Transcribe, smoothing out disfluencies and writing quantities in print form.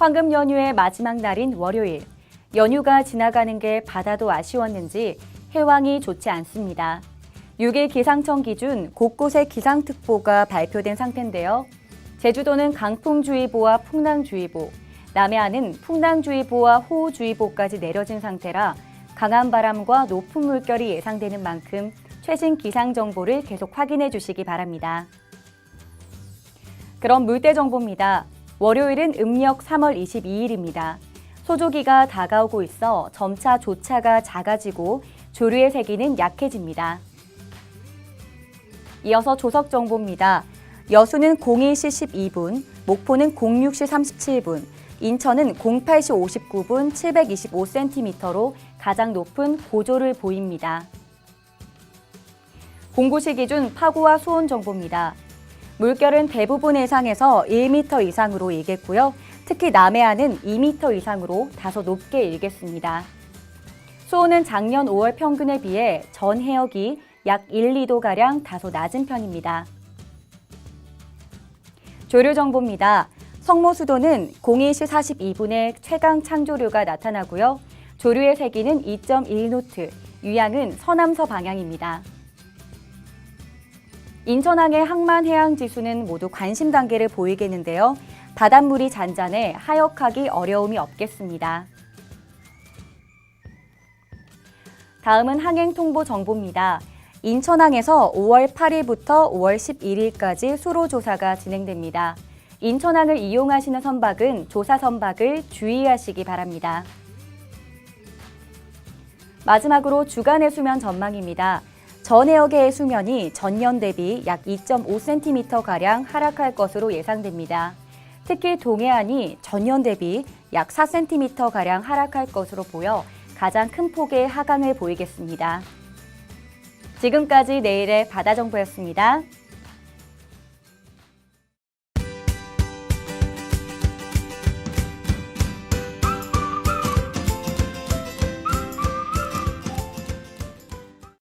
황금 연휴의 마지막 날인 월요일, 연휴가 지나가는 게 바다도 아쉬웠는지 해왕이 좋지 않습니다. 6일 기상청 기준 곳곳에 기상특보가 발표된 상태인데요. 제주도는 강풍주의보와 풍랑주의보, 남해안은 풍랑주의보와 호우주의보까지 내려진 상태라 강한 바람과 높은 물결이 예상되는 만큼 최신 기상 정보를 계속 확인해 주시기 바랍니다. 그럼 물때 정보입니다. 월요일은 음력 3월 22일입니다. 소조기가 다가오고 있어 점차 조차가 작아지고 조류의 세기는 약해집니다. 이어서 조석 정보입니다. 여수는 02시 12분, 목포는 06시 37분, 인천은 08시 59분 725cm로 가장 높은 고조를 보입니다. 공구시 기준 파고와 수온 정보입니다. 물결은 대부분 해상에서 1m 이상으로 일겠고요. 특히 남해안은 2m 이상으로 다소 높게 일겠습니다. 수온은 작년 5월 평균에 비해 전 해역이 약 1, 2도가량 다소 낮은 편입니다. 조류 정보입니다. 성모수도는 02시 42분에 최강 창조류가 나타나고요. 조류의 세기는 2.1노트, 유양은 서남서 방향입니다. 인천항의 항만해양지수는 모두 관심 단계를 보이겠는데요. 바닷물이 잔잔해 하역하기 어려움이 없겠습니다. 다음은 항행통보 정보입니다. 인천항에서 5월 8일부터 5월 11일까지 수로조사가 진행됩니다. 인천항을 이용하시는 선박은 조사 선박을 주의하시기 바랍니다. 마지막으로 주간의 수면 전망입니다. 전 해역의 수면이 전년 대비 약 2.5cm가량 하락할 것으로 예상됩니다. 특히 동해안이 전년 대비 약 4cm가량 하락할 것으로 보여 가장 큰 폭의 하강을 보이겠습니다. 지금까지 내일의 바다정보였습니다.